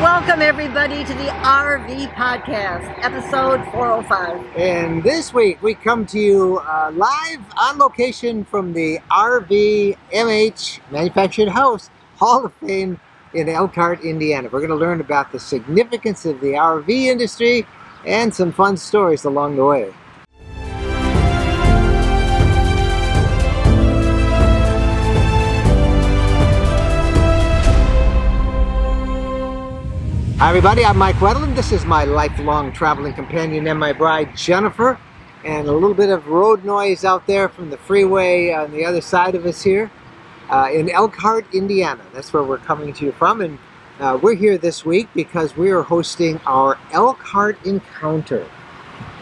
Welcome everybody to the RV Podcast, episode 405. And this week we come to you live on location from the RV MH Manufactured House Hall of Fame in Elkhart, Indiana. We're going to learn about the significance of the RV industry and some fun stories along the way. Hi everybody, I'm Mike Wendland. This is my lifelong traveling companion and my bride Jennifer, and a little bit of road noise out there from the freeway on the other side of us here in Elkhart, Indiana. That's where we're coming to you from, and we're here this week because we are hosting our Elkhart Encounter.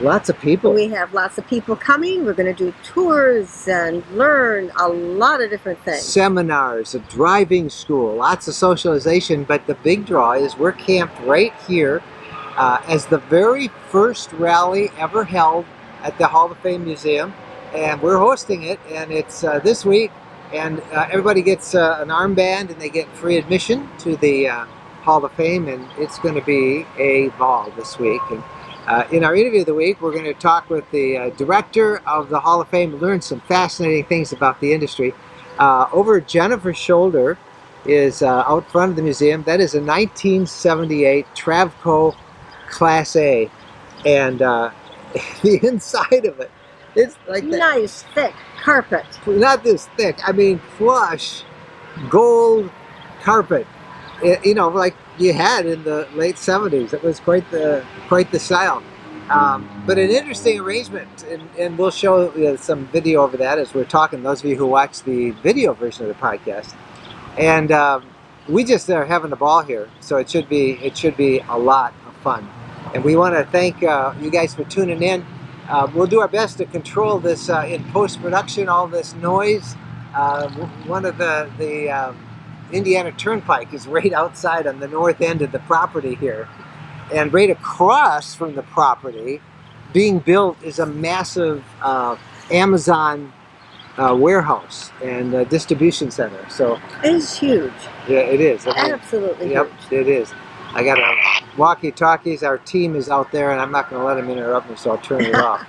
Lots of people. We have lots of people coming. We're going to do tours and learn a lot of different things. Seminars, a driving school, lots of socialization, but the big draw is we're camped right here as the very first rally ever held at the Hall of Fame Museum, and we're hosting it, and it's this week, and everybody gets an armband and they get free admission to the Hall of Fame, and it's going to be a ball this week. And in our interview of the week, we're going to talk with the director of the Hall of Fame and learn some fascinating things about the industry. Over Jennifer's shoulder is out front of the museum. That is a 1978 Travco Class A, and the inside of it, it's like nice, thick carpet. Not this thick, I mean plush, gold carpet. You know, like you had in the late 70s. It was quite the style. But an interesting arrangement, and we'll show some video over that as we're talking, those of you who watch the video version of the podcast. And we just are having a ball here, so it should be a lot of fun. And we want to thank you guys for tuning in. We'll do our best to control this in post-production, all this noise. One of the Indiana Turnpike is right outside on the north end of the property here, and right across from the property being built is a massive Amazon warehouse and distribution center. So it is huge. Yeah, it is. Absolutely yep, huge. It is. I got a walkie-talkies. Our team is out there, and I'm not going to let them interrupt me, so I'll turn it off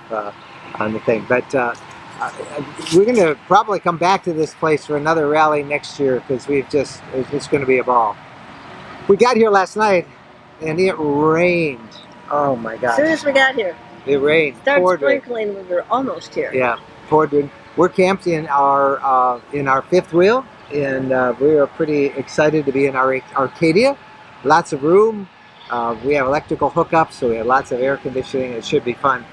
on the thing. But we're going to probably come back to this place for another rally next year because it's going to be a ball. We got here last night and it rained. Oh my gosh. As soon as we got here, it rained. Started sprinkling when we were almost here. Yeah, poured rain. We're camped in our fifth wheel, and we are pretty excited to be in our Arcadia. Lots of room. We have electrical hookups, so we have lots of air conditioning. It should be fun.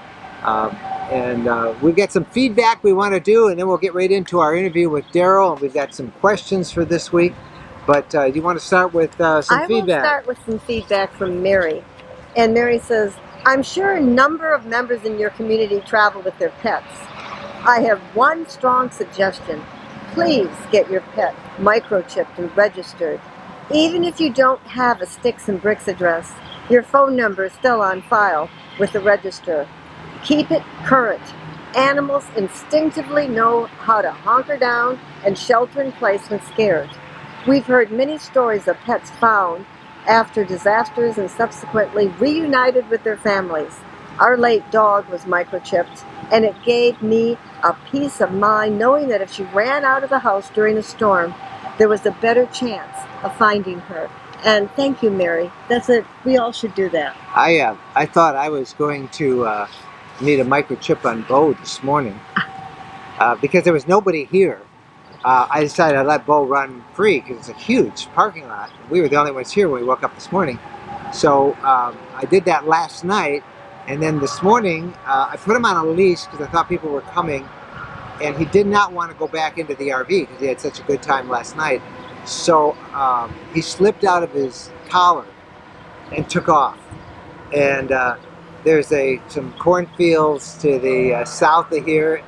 And we've got some feedback we want to do, and then we'll get right into our interview with Daryl. And we've got some questions for this week. But you want to start with some feedback? I will start with some feedback from Mary. And Mary says, I'm sure a number of members in your community travel with their pets. I have one strong suggestion. Please get your pet microchipped and registered. Even if you don't have a Sticks and Bricks address, your phone number is still on file with the register. Keep it current. Animals instinctively know how to hunker down and shelter in place when scared. We've heard many stories of pets found after disasters and subsequently reunited with their families. Our late dog was microchipped, and it gave me a peace of mind knowing that if she ran out of the house during a storm, there was a better chance of finding her. And thank you, Mary. That's it. We all should do that. I thought I was going to need a microchip on Bo this morning because there was nobody here. I decided I'd let Bo run free because it's a huge parking lot. We were the only ones here when we woke up this morning. So I did that last night, and then this morning I put him on a leash because I thought people were coming, and he did not want to go back into the RV because he had such a good time last night. So he slipped out of his collar and took off. And there's some cornfields to the south of here,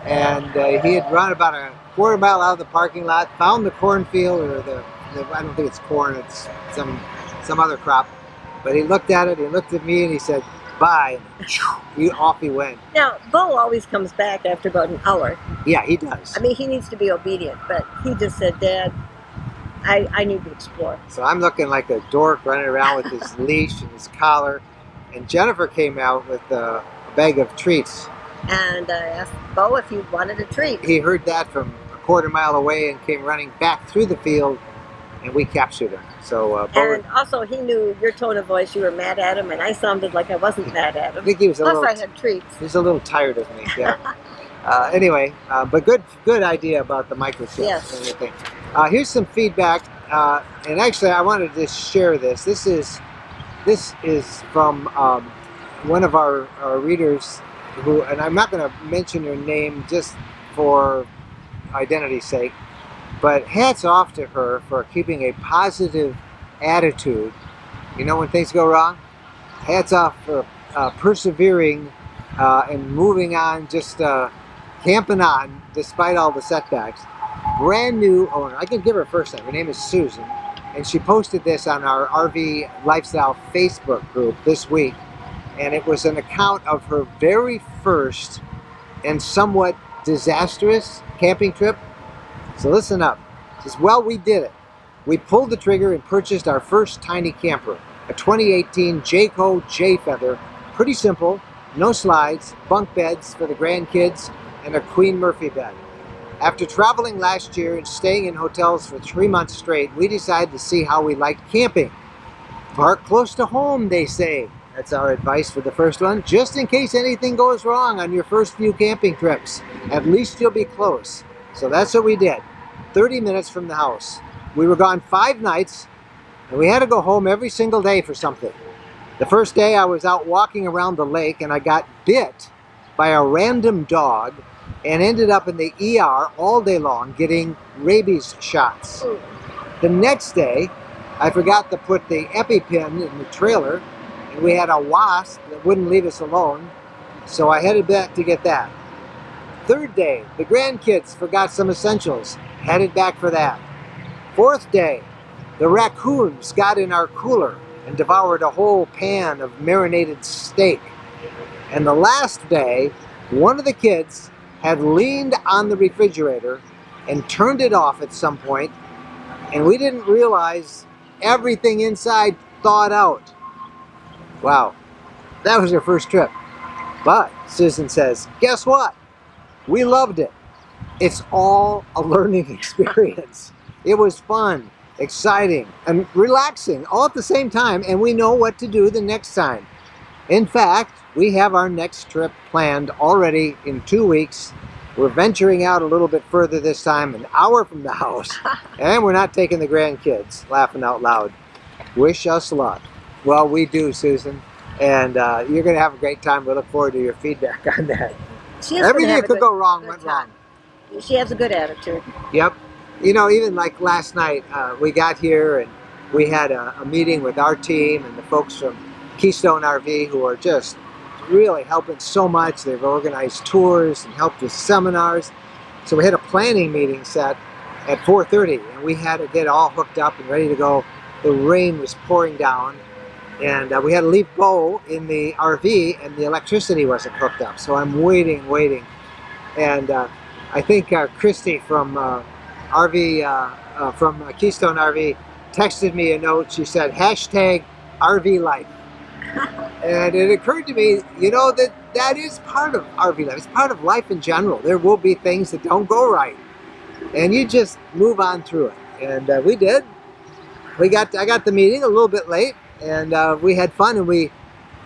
and he had run about a quarter mile out of the parking lot, found the cornfield, or the I don't think it's corn, it's some other crop. But he looked at it, he looked at me, and he said, bye. Off he went. Now, Bo always comes back after about an hour. Yeah, he does. I mean, he needs to be obedient, but he just said, Dad, I need to explore. So I'm looking like a dork running around with his leash and his collar. And Jennifer came out with a bag of treats. And I asked Bo if he wanted a treat. He heard that from a quarter mile away and came running back through the field, and we captured him. So, and also, he knew your tone of voice. You were mad at him, and I sounded like I wasn't mad at him. I think he was Plus, I had treats. He was a little tired of me. Yeah. Anyway, but good idea about the microchips. Yes. And everything. Here's some feedback, and actually, I wanted to share this. This is from one of our readers who, and I'm not going to mention her name just for identity's sake, but hats off to her for keeping a positive attitude. You know, when things go wrong, hats off for persevering and moving on, just camping on despite all the setbacks. Brand new owner. I can give her a first name. Her name is Susan, and she posted this on our RV Lifestyle Facebook group this week, and it was an account of her very first and somewhat disastrous camping trip. So listen up. It says, well, we did it. We pulled the trigger and purchased our first tiny camper, a 2018 Jayco J-Feather. Pretty simple, no slides, bunk beds for the grandkids, and a Queen Murphy bed. After traveling last year and staying in hotels for 3 months straight, we decided to see how we liked camping. Park close to home, they say. That's our advice for the first one. Just in case anything goes wrong on your first few camping trips, at least you'll be close. So that's what we did. 30 minutes from the house. We were gone 5 nights, and we had to go home every single day for something. The first day I was out walking around the lake, and I got bit by a random dog and ended up in the ER all day long getting rabies shots. The next day, I forgot to put the EpiPen in the trailer, and we had a wasp that wouldn't leave us alone, so I headed back to get that. Third day, the grandkids forgot some essentials, headed back for that. Fourth day, the raccoons got in our cooler and devoured a whole pan of marinated steak. And the last day, one of the kids had leaned on the refrigerator and turned it off at some point, and we didn't realize everything inside thawed out. Wow, that was our first trip. But Susan says, guess what? We loved it. It's all a learning experience. It was fun, exciting, and relaxing all at the same time, and we know what to do the next time. In fact, we have our next trip planned already in 2 weeks. We're venturing out a little bit further this time, an hour from the house, and we're not taking the grandkids, laughing out loud. Wish us luck. Well, we do, Susan, and you're going to have a great time. We look forward to your feedback on that. Everything that could go wrong went wrong. She has a good attitude. Yep. You know, even like last night, we got here and we had a meeting with our team and the folks from Keystone RV who are just really helping so much. They've organized tours and helped with seminars. So we had a planning meeting set at 4:30, and we had to get all hooked up and ready to go. The rain was pouring down, and we had to leave Bo in the RV, and the electricity wasn't hooked up. So I'm waiting. And I think Christy from from Keystone RV texted me a note. She said, #RV life. And it occurred to me, you know, that is part of RV life. It's part of life in general. There will be things that don't go right, and you just move on through it. And we did. I got the meeting a little bit late, and we had fun. And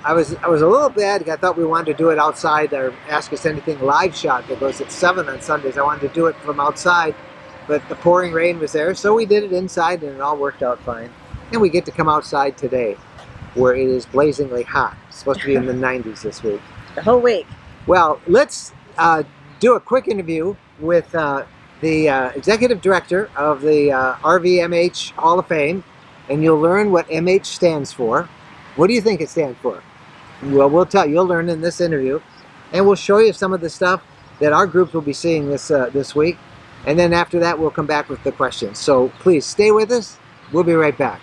I was a little bad. I thought we wanted to do it outside. Or Ask Us Anything live shot that goes at 7 on Sundays. I wanted to do it from outside, but the pouring rain was there, so we did it inside, and it all worked out fine. And we get to come outside today, where it is blazingly hot. It's supposed to be in the 90s this week. The whole week. Well, let's do a quick interview with the executive director of the RVMH Hall of Fame, and you'll learn what MH stands for. What do you think it stands for? Well, you'll learn in this interview, and we'll show you some of the stuff that our group will be seeing this week, and then after that we'll come back with the questions. So please stay with us. We'll be right back.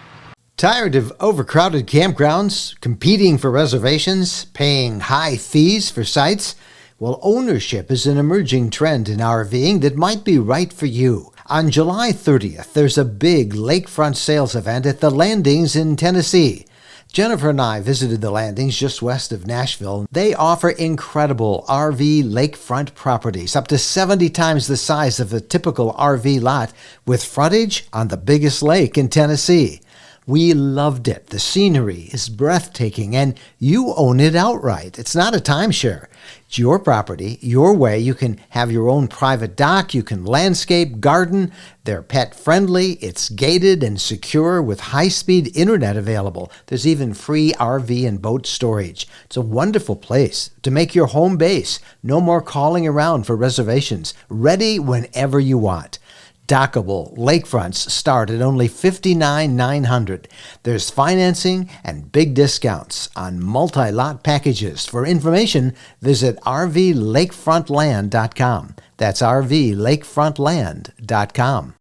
Tired of overcrowded campgrounds, competing for reservations, paying high fees for sites? Well, ownership is an emerging trend in RVing that might be right for you. On July 30th, there's a big lakefront sales event at the Landings in Tennessee. Jennifer and I visited the Landings just west of Nashville. They offer incredible RV lakefront properties, up to 70 times the size of a typical RV lot, with frontage on the biggest lake in Tennessee. We loved it. The scenery is breathtaking, and you own it outright. It's not a timeshare. It's your property, your way. You can have your own private dock. You can landscape, garden. They're pet friendly. It's gated and secure with high-speed internet available. There's even free RV and boat storage. It's a wonderful place to make your home base. No more calling around for reservations. Ready whenever you want. Dockable lakefronts start at only $59,900. There's financing and big discounts on multi-lot packages. For information, visit rvlakefrontland.com. That's rvlakefrontland.com.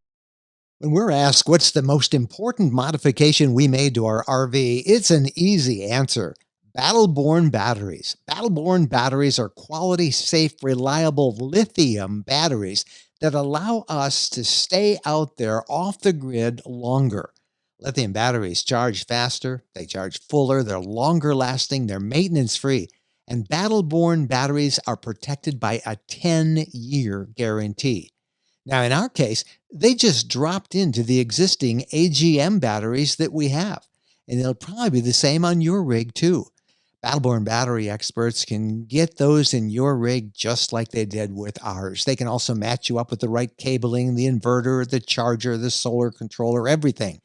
When we're asked what's the most important modification we made to our RV, it's an easy answer. Battle-Born batteries. Battle-Born batteries are quality, safe, reliable lithium batteries that allow us to stay out there off the grid longer. Lithium batteries charge faster, they charge fuller, they're longer lasting, they're maintenance free, and Battle-Born batteries are protected by a 10-year guarantee. Now, in our case, they just dropped into the existing AGM batteries that we have, and they'll probably be the same on your rig too. Battle-Born battery experts can get those in your rig just like they did with ours. They can also match you up with the right cabling, the inverter, the charger, the solar controller, everything.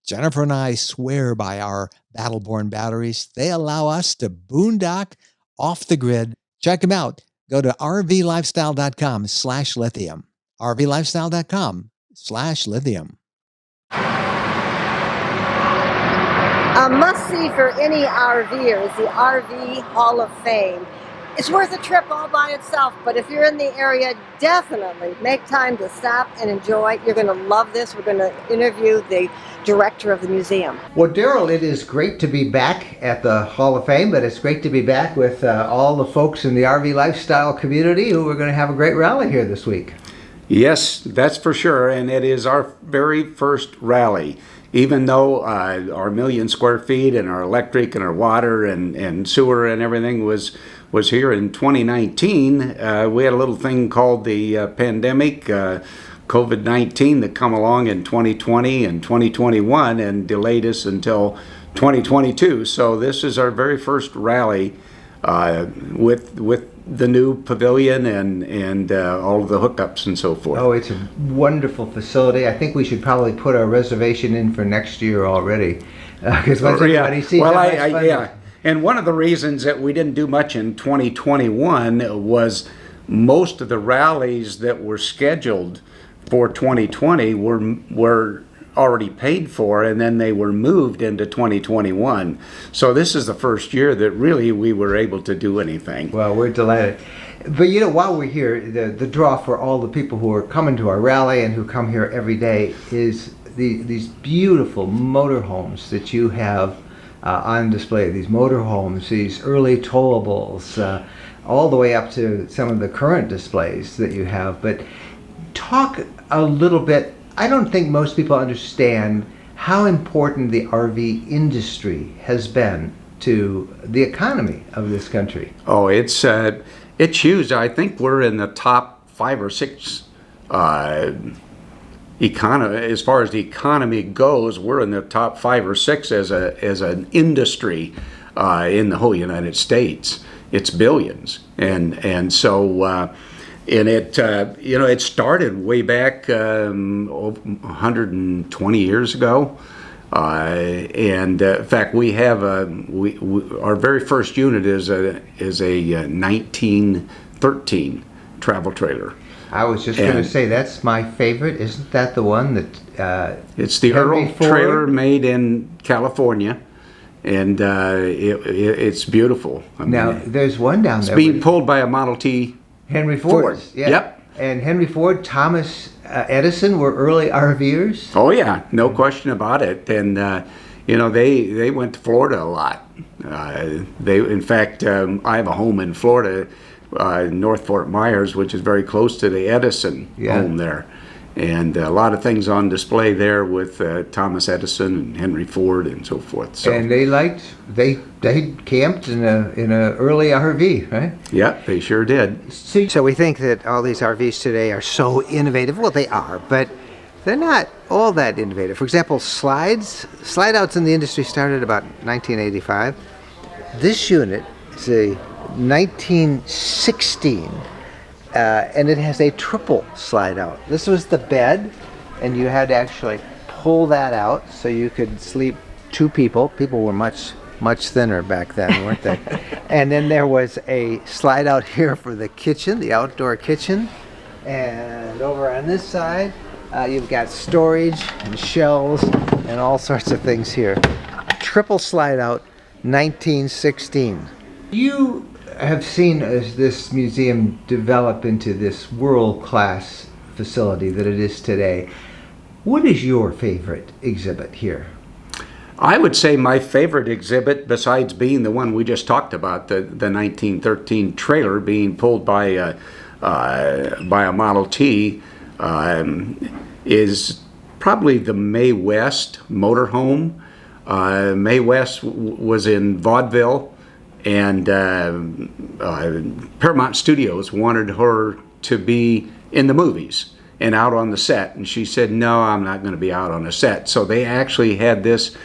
Jennifer and I swear by our Battle-Born batteries. They allow us to boondock off the grid. Check them out. Go to rvlifestyle.com/lithium. rvlifestyle.com/lithium. A must-see for any RVer is the RV Hall of Fame. It's worth a trip all by itself, but if you're in the area, definitely make time to stop and enjoy. You're going to love this. We're going to interview the director of the museum. Well, Daryl, it is great to be back at the Hall of Fame, but it's great to be back with all the folks in the RV lifestyle community who are going to have a great rally here this week. Yes, that's for sure, and it is our very first rally. Even though our 1,000,000 square feet and our electric and our water and sewer and everything was here in 2019, we had a little thing called the pandemic, COVID-19, that come along in 2020 and 2021 and delayed us until 2022. So this is our very first rally with the new pavilion and all of the hookups and so forth. Oh, it's a wonderful facility. I think we should probably put our reservation in for next year already, because once everybody sees how much fun. Yeah. And one of the reasons that we didn't do much in 2021 was most of the rallies that were scheduled for 2020 were already paid for, and then they were moved into 2021. So this is the first year that really we were able to do anything. Well, we're delighted. But you know, while we're here, the draw for all the people who are coming to our rally and who come here every day is these beautiful motorhomes that you have on display. These motorhomes, these early towables, all the way up to some of the current displays that you have. But talk a little bit. I don't think most people understand how important the RV industry has been to the economy of this country. Oh, it's huge. I think we're in the top 5 or 6 economy as far as the economy goes. We're in the top 5 or 6 as an industry in the whole United States. It's billions, and so. And it, it started way back 120 years ago. In fact, we have our very first unit is a 1913 travel trailer. I was just going to say that's my favorite. Isn't that the one that? It's the Earl trailer made in California. And it's beautiful. Now, there's one down there. It's being pulled by a Model T. Henry Ford. Yeah. Yep. And Henry Ford, Thomas Edison were early RVers. Oh yeah, no question about it. And they went to Florida a lot. In fact, I have a home in Florida, North Fort Myers, which is very close to the Edison home there. and a lot of things on display there with Thomas Edison and Henry Ford and so forth. So, And they camped in a early RV, right? yeah, they sure did. So we think that all these RVs today are so innovative. Well, they are, but they're not all that innovative. For example, slide outs in the industry started about 1985. This unit is a 1916. And it has a triple slide out. This was the bed, and you had to actually pull that out so you could sleep two people. People were much thinner back then, weren't they? And then there was a slide out here for the kitchen, the outdoor kitchen. And over on this side, you've got storage and shelves and all sorts of things here. Triple slide out, 1916. You have seen as this museum develop into this world-class facility that it is today. What is your favorite exhibit here? I would say my favorite exhibit, besides being the one we just talked about, the 1913 trailer being pulled by a Model T, is probably the Mae West motorhome. Mae West was in vaudeville, and Paramount Studios wanted her to be in the movies and out on the set, and she said, no, I'm not going to be out on a set. So they actually had this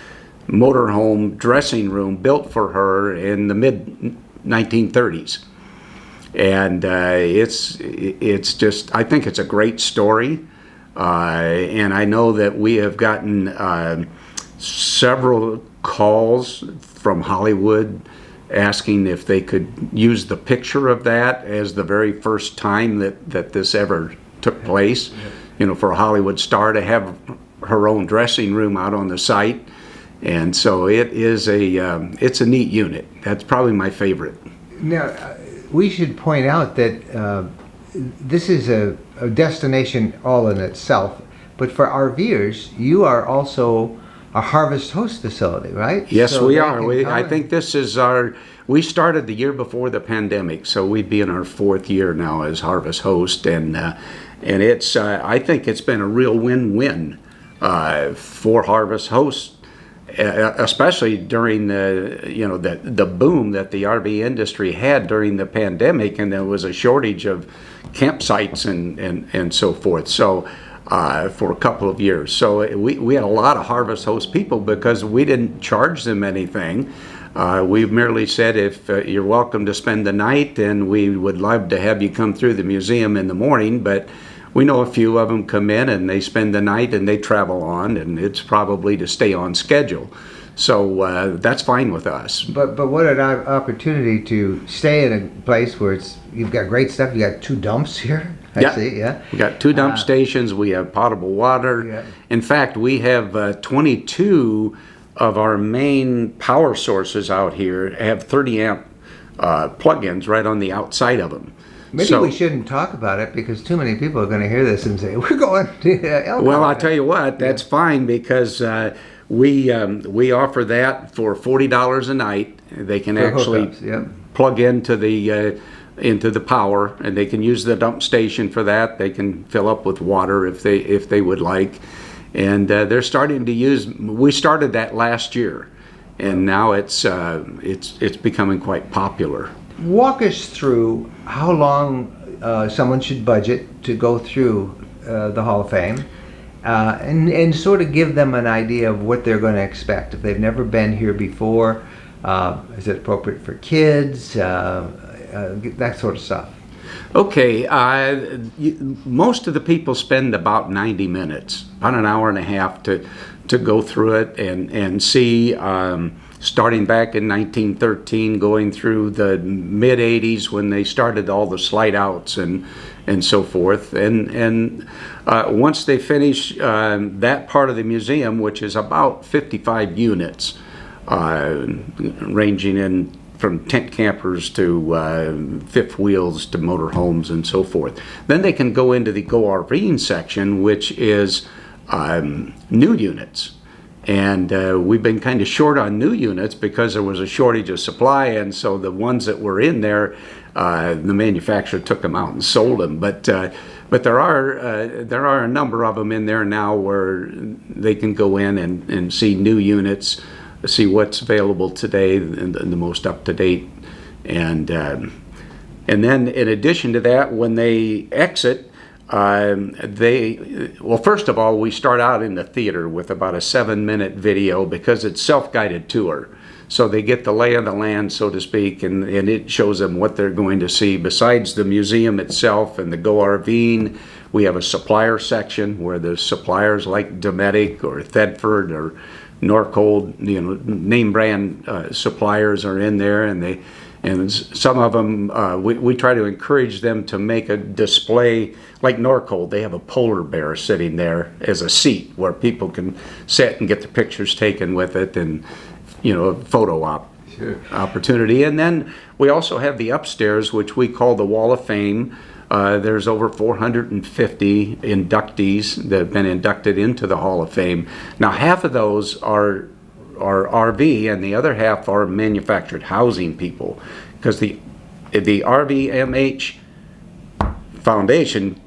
motorhome dressing room built for her in the mid-1930s. And it's just, I think it's a great story, and I know that we have gotten several calls from Hollywood asking if they could use the picture of that as the very first time that this ever took place. You know, for a Hollywood star to have her own dressing room out on the site. And so it is it's a neat unit. That's probably my favorite. Now, we should point out that this is a destination all in itself, but for RVers, you are also a Harvest Host facility, right? Yes, So we they are. can come I and- think this is we started the year before the pandemic, so we'd be in our 4th year now as Harvest Host, and it's I think it's been a real win-win for Harvest Host, especially during the boom that the RV industry had during the pandemic, and there was a shortage of campsites and so forth. So. For a couple of years. So we had a lot of Harvest Host people because we didn't charge them anything. We merely said, if you're welcome to spend the night, and we would love to have you come through the museum in the morning, but we know a few of them come in and they spend the night and they travel on, and it's probably to stay on schedule. So that's fine with us. But what an opportunity to stay in a place where you've got great stuff. You got 2 dumps here. I see, yeah. We got 2 dump stations. We have potable water. Yeah. In fact, we have 22 of our main power sources out here have 30 amp plug-ins right on the outside of them. Maybe we shouldn't talk about it because too many people are going to hear this and say, we're going to Elkhart. Well, I'll tell you what, that's fine, because we offer that for $40 a night. They can actually plug into the power, and they can use the dump station for that. They can fill up with water if they would like, and they're starting to use. We started that last year, and now it's becoming quite popular. Walk us through how long someone should budget to go through the Hall of Fame, and sort of give them an idea of what they're going to expect if they've never been here before. Is it appropriate for kids? That sort of stuff. Okay, most of the people spend about 90 minutes, about an hour and a half to go through it and see, starting back in 1913, going through the mid-80s when they started all the slide outs and so forth. And once they finish that part of the museum, which is about 55 units, ranging in from tent campers to fifth wheels to motorhomes and so forth. Then they can go into the Go RVing section, which is new units. And we've been kind of short on new units because there was a shortage of supply, and so the ones that were in there, the manufacturer took them out and sold them. But But there are a number of them in there now where they can go in and see new units, see what's available today, the most up to date, and then in addition to that, when they exit, first of all, we start out in the theater with about a 7-minute video because it's self-guided tour. So they get the lay of the land, so to speak, and it shows them what they're going to see. Besides the museum itself and the Go RVing, we have a supplier section where the suppliers like Dometic or Thetford or Norcold, name brand suppliers are in there, and some of them, we try to encourage them to make a display like Norcold. They have a polar bear sitting there as a seat where people can sit and get the pictures taken with it, and a photo opportunity. And then we also have the upstairs, which we call the Wall of Fame. There's over 450 inductees that have been inducted into the Hall of Fame. Now, half of those are RV, and the other half are manufactured housing people, because the RVMH Foundation,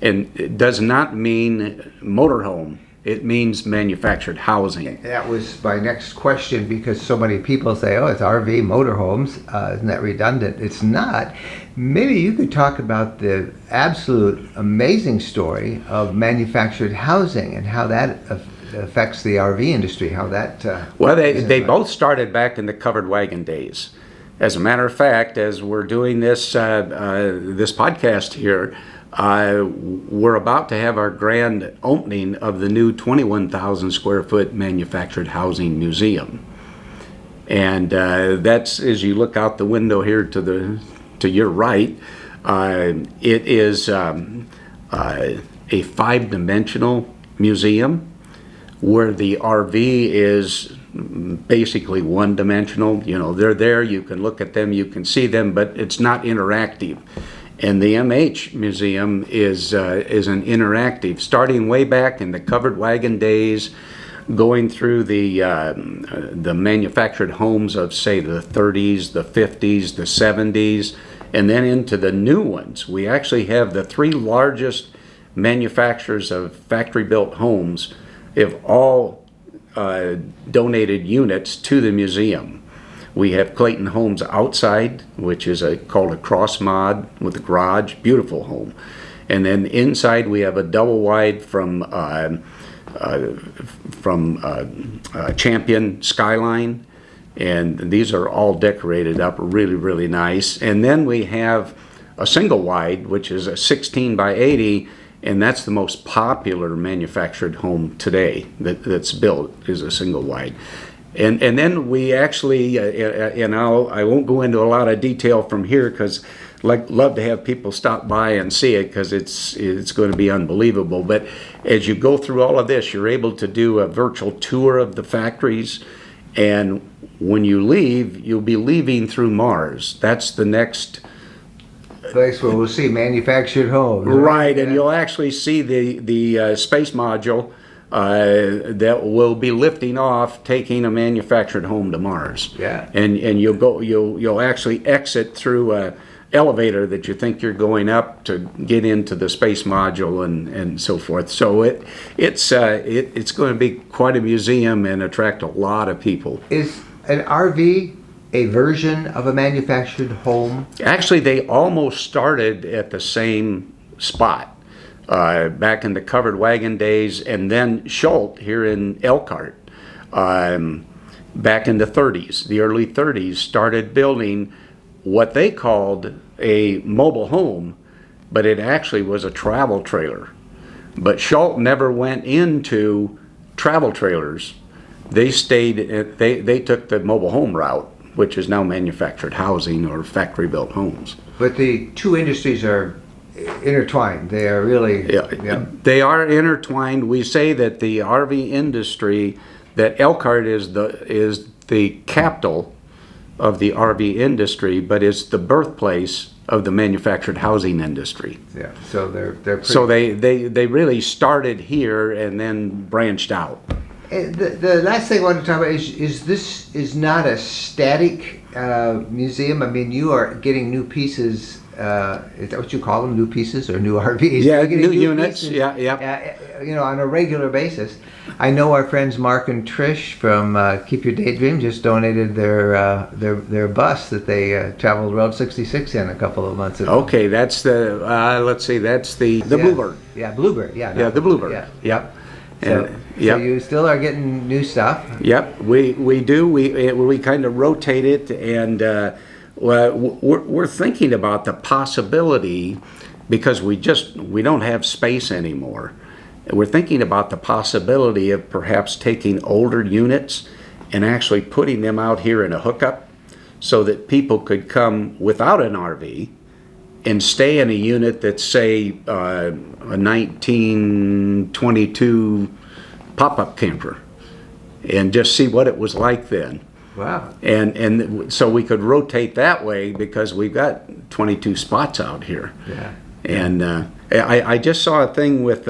and it does not mean motorhome. It means manufactured housing. That was my next question, because so many people say, oh, it's RV motorhomes. Isn't that redundant? It's not. Maybe you could talk about the absolute amazing story of manufactured housing and how that affects the RV industry, how that... Well, they both started back in the covered wagon days. As a matter of fact, as we're doing this podcast here, we're about to have our grand opening of the new 21,000 square foot manufactured housing museum. And that's, as you look out the window here to your right, it is a 5-dimensional museum where the RV is basically 1-dimensional. They're there, you can look at them, you can see them, but it's not interactive. And the MH Museum is an interactive, starting way back in the covered wagon days, going through the manufactured homes of, say, the 30s, the 50s, the 70s, and then into the new ones. We actually have the 3 largest manufacturers of factory-built homes have all donated units to the museum. We have Clayton Homes outside, which is called a cross mod with a garage, beautiful home. And then inside we have a double wide from Champion Skyline, and these are all decorated up really, really nice. And then we have a single wide, which is a 16 by 80, and that's the most popular manufactured home today that's built, is a single wide. And then we actually, I won't go into a lot of detail from here, because love to have people stop by and see it, because it's going to be unbelievable. But as you go through all of this, you're able to do a virtual tour of the factories, and when you leave, you'll be leaving through Mars. That's the next place where we'll see manufactured homes. Right, and you'll actually see the space module that will be lifting off, taking a manufactured home to Mars. Yeah. And you'll actually exit through a elevator that you think you're going up to get into the space module and so forth. So it's going to be quite a museum and attract a lot of people. Is an RV a version of a manufactured home? Actually, they almost started at the same spot. Back in the covered wagon days, and then Schultz here in Elkhart, back in the 30s, the early 30s, started building what they called a mobile home, but it actually was a travel trailer. But Schultz never went into travel trailers. They they took the mobile home route, which is now manufactured housing or factory-built homes. But the two industries are intertwined. They are really... Yeah. They are intertwined. We say that the RV industry, that Elkhart is the capital of the RV industry, but it's the birthplace of the manufactured housing industry. Yeah. So they're pretty... So they really started here and then branched out. The last thing I want to talk about is this is not a static museum. I mean, you are getting new pieces is that what you call them? New pieces or new RVs? Yeah, We're getting new units. pieces, Yeah. on a regular basis. I know our friends Mark and Trish from Keep Your Daydream just donated their bus that they traveled Route 66 in a couple of months ago. Okay, that's the let's see, that's the Bluebird. Yeah, Bluebird. Yeah, Yeah, the Bluebird. Yeah. Yep. So, And, so you still are getting new stuff. Yep, we do. We kind of rotate it, and well, we're thinking about the possibility, because we don't have space anymore. We're thinking about the possibility of perhaps taking older units and actually putting them out here in a hookup, so that people could come without an RV and stay in a unit that's, say, a 1922 pop-up camper, and just see what it was like then. Wow. And so we could rotate that way, because we've got 22 spots out here. Yeah. And I just saw a thing with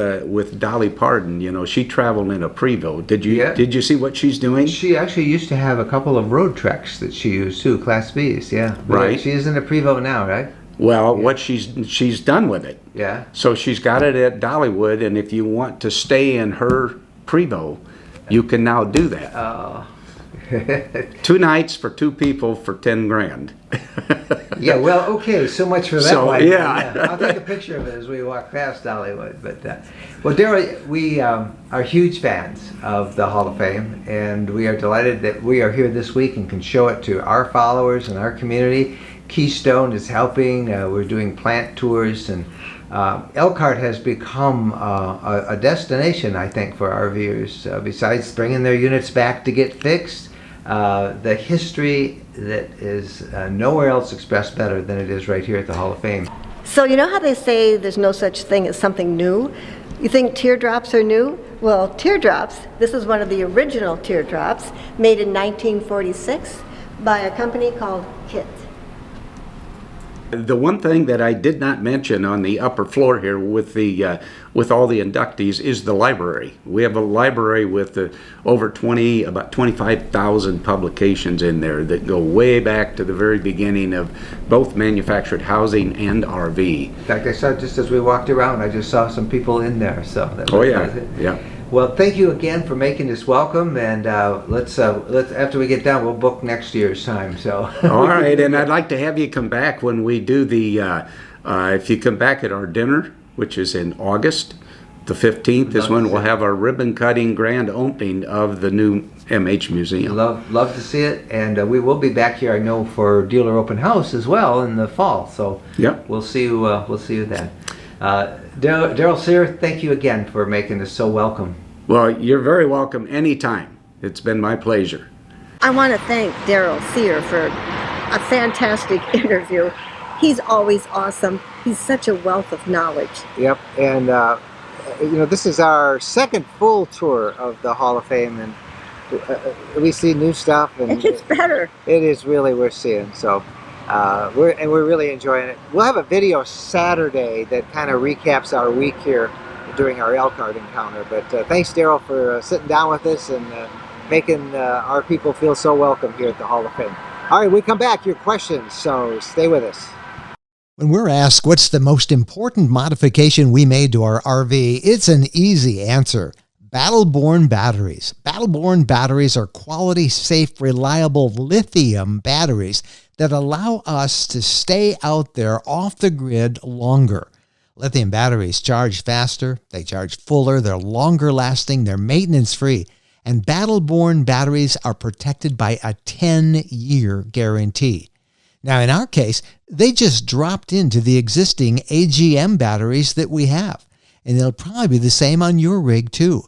Dolly Parton. She traveled in a Prevost. Did you see what she's doing? She actually used to have a couple of road treks that she used too, Class Bs. Yeah. Right. She is in a Prevost now, right? Well, what she's done with it. Yeah. So she's got it at Dollywood, and if you want to stay in her Prevost, you can now do that. Oh. 2 nights for 2 people for $10,000. Yeah, well, okay, so much for that So, one. yeah. I'll take a picture of it as we walk past Dollywood. But, well, Daryl, we are huge fans of the Hall of Fame, and we are delighted that we are here this week and can show it to our followers and our community. Keystone is helping. We're doing plant tours, and Elkhart has become a destination, I think, for RVers. Besides bringing their units back to get fixed, the history that is nowhere else expressed better than it is right here at the Hall of Fame. So you know how they say there's no such thing as something new? You think teardrops are new? Well, teardrops, this is one of the original teardrops, made in 1946 by a company called KIT. The one thing that I did not mention on the upper floor here with all the inductees is the library. We have a library with about 25,000 publications in there that go way back to the very beginning of both manufactured housing and RV. In fact, I saw just as we walked around, I just saw some people in there. So that was Yeah. Well, thank you again for making us welcome, and let's after we get done, we'll book next year's time. So. All right, and I'd like to have you come back when we do if you come back at our dinner, which is in August, the 15th is when we'll have our ribbon cutting grand opening of the new MH Museum. Love to see it, and we will be back here, I know, for dealer open house as well in the fall. So yep. We'll see you then. Daryl Sear, thank you again for making us so welcome. Well, you're very welcome anytime. It's been my pleasure. I want to thank Daryl Sear for a fantastic interview. He's always awesome. He's such a wealth of knowledge. Yep, and this is our second full tour of the Hall of Fame, and we see new stuff, and It gets better. it is really worth seeing. So. We're really enjoying it. We'll have a video Saturday that kind of recaps our week here during our Elkhart encounter. But thanks, Daryl, for sitting down with us and making our people feel so welcome here at the Hall of Fame. All right, we come back, your questions, so stay with us. When we're asked what's the most important modification we made to our RV, it's an easy answer. Battle-born batteries. Battle-born batteries are quality, safe, reliable lithium batteries that allow us to stay out there off the grid longer. Lithium batteries charge faster, they charge fuller, they're longer lasting, they're maintenance free, and battle-born batteries are protected by a 10-year guarantee. Now, in our case, they just dropped into the existing AGM batteries that we have, and they'll probably be the same on your rig too.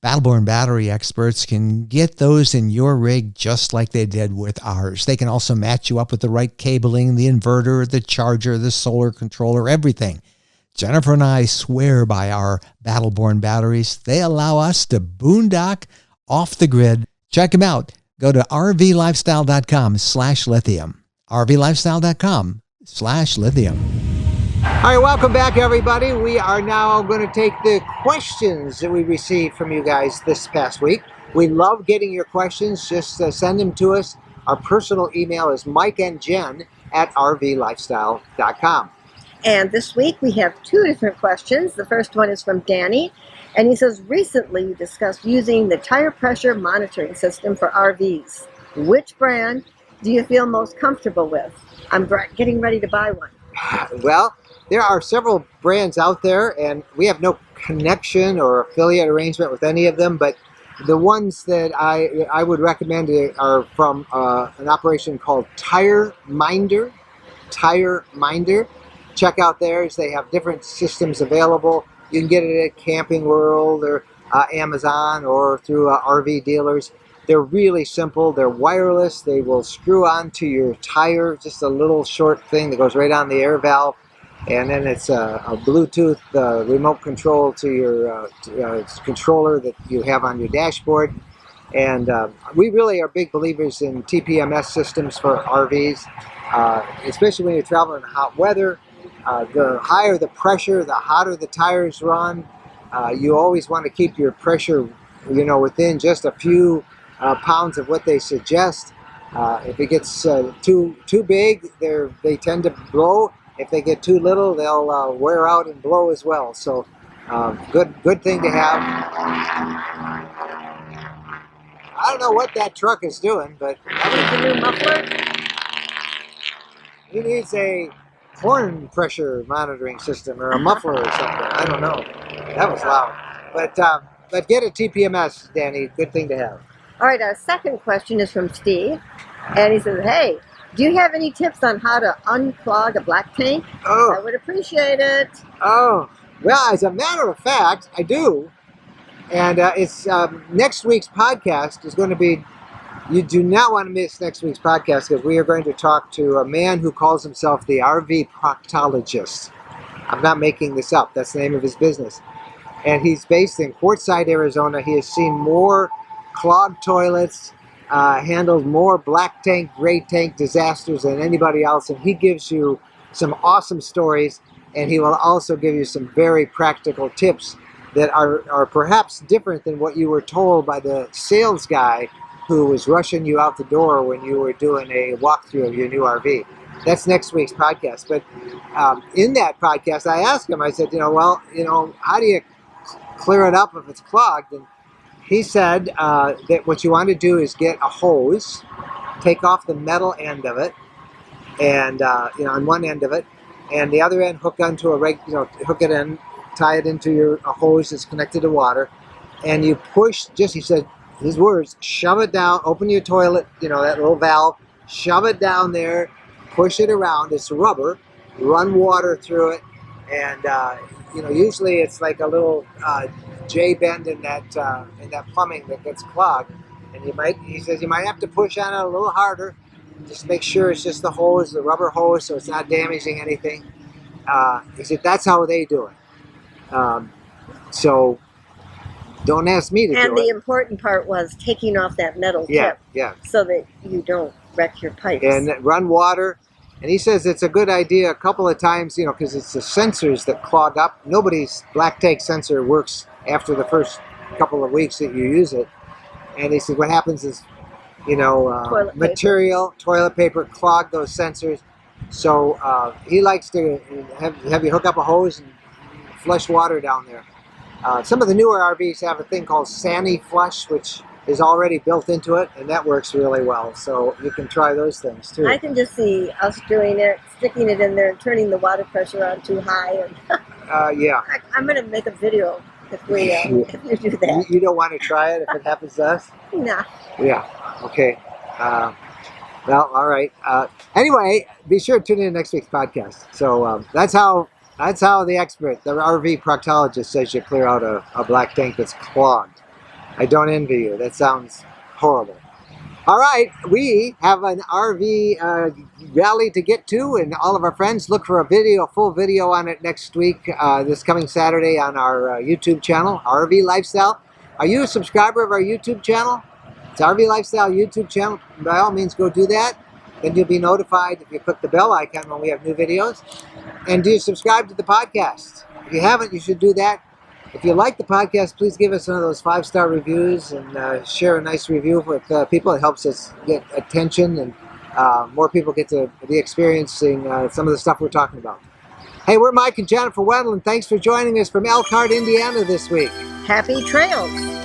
Battle-born battery experts can get those in your rig just like they did with ours. They can also match you up with the right cabling, the inverter, the charger, the solar controller, everything. Jennifer and I swear by our Battle-born batteries. They allow us to boondock off the grid. Check them out. Go to rvlifestyle.com/lithium. rvlifestyle.com/lithium. All right, welcome back, everybody. We are now going to take the questions that we received from you guys this past week. We love getting your questions. Just send them to us. Our personal email is mikeandjen@rvlifestyle.com. And this week we have two different questions. The first one is from Danny, and he says, recently you discussed using the tire pressure monitoring system for RVs. Which brand do you feel most comfortable with? I'm getting ready to buy one. Well, there are several brands out there, and we have no connection or affiliate arrangement with any of them, but the ones that I would recommend are from an operation called Tire Minder. Tire Minder. Check out theirs. They have different systems available. You can get it at Camping World or Amazon or through RV dealers. They're really simple. They're wireless. They will screw onto your tire, just a little short thing that goes right on the air valve. And then it's a Bluetooth remote control to your controller that you have on your dashboard. And we really are big believers in TPMS systems for RVs, especially when you're traveling in hot weather. The higher the pressure, the hotter the tires run. You always want to keep your pressure, within just a few pounds of what they suggest. If it gets too big, they tend to blow. If they get too little, they'll wear out and blow as well. So, good thing to have. I don't know what that truck is doing, but Is the new muffler? he needs a horn pressure monitoring system or a muffler or something. I don't know. That was loud. But get a TPMS, Danny. Good thing to have. All right, our second question is from Steve, and he says, hey, do you have any tips on how to unclog a black tank? Oh. I would appreciate it. Oh, well, as a matter of fact, I do. And it's next week's podcast is going to be, you do not want to miss next week's podcast because we are going to talk to a man who calls himself the RV proctologist. I'm not making this up. That's the name of his business. And he's based in Quartzsite, Arizona. He has seen more clogged toilets, handled more black tank, gray tank disasters than anybody else. And he gives you some awesome stories, and he will also give you some very practical tips that are perhaps different than what you were told by the sales guy who was rushing you out the door when you were doing a walkthrough of your new RV. That's next week's podcast. But in that podcast, I asked him, I said, how do you clear it up if it's clogged? And he said that what you want to do is get a hose, take off the metal end of it, and on one end of it, and the other end hook onto hook it in, tie it into a hose that's connected to water, and you push. He said his words: shove it down, open your toilet, that little valve, shove it down there, push it around. It's rubber, run water through it, and usually it's like a little J bend in that plumbing that gets clogged, and he says you might have to push on it a little harder. Just make sure it's just the hose, the rubber hose, so it's not damaging anything. He said that's how they do it. So don't ask me to do it. And the important part was taking off that metal tip, so that you don't wreck your pipes. And run water. And he says it's a good idea a couple of times, because it's the sensors that clog up. Nobody's black tank sensor works after the first couple of weeks that you use it. And he said what happens is, toilet paper clog those sensors. So he likes to have you hook up a hose and flush water down there. Some of the newer RVs have a thing called Sani Flush, which is already built into it, and that works really well. So you can try those things too. I can just see us doing it, sticking it in there, and turning the water pressure on too high. And yeah. I'm going to make a video if you do that. You don't want to try it if it happens to us? Nah. Yeah. Okay. Well, all right. Anyway, be sure to tune in to next week's podcast. So that's how the expert, the RV proctologist, says you clear out a black tank that's clogged. I don't envy you. That sounds horrible. All right, we have an RV rally to get to, and all of our friends look for a full video on it next week, this coming Saturday on our YouTube channel, RV Lifestyle. Are you a subscriber of our YouTube channel? It's RV Lifestyle YouTube channel. By all means, go do that. Then you'll be notified if you click the bell icon when we have new videos. And do you subscribe to the podcast? If you haven't, you should do that. If you like the podcast, please give us one of those 5-star reviews and share a nice review with people. It helps us get attention, and more people get to be experiencing some of the stuff we're talking about. Hey, we're Mike and Jennifer Wendland. Thanks for joining us from Elkhart, Indiana this week. Happy trails!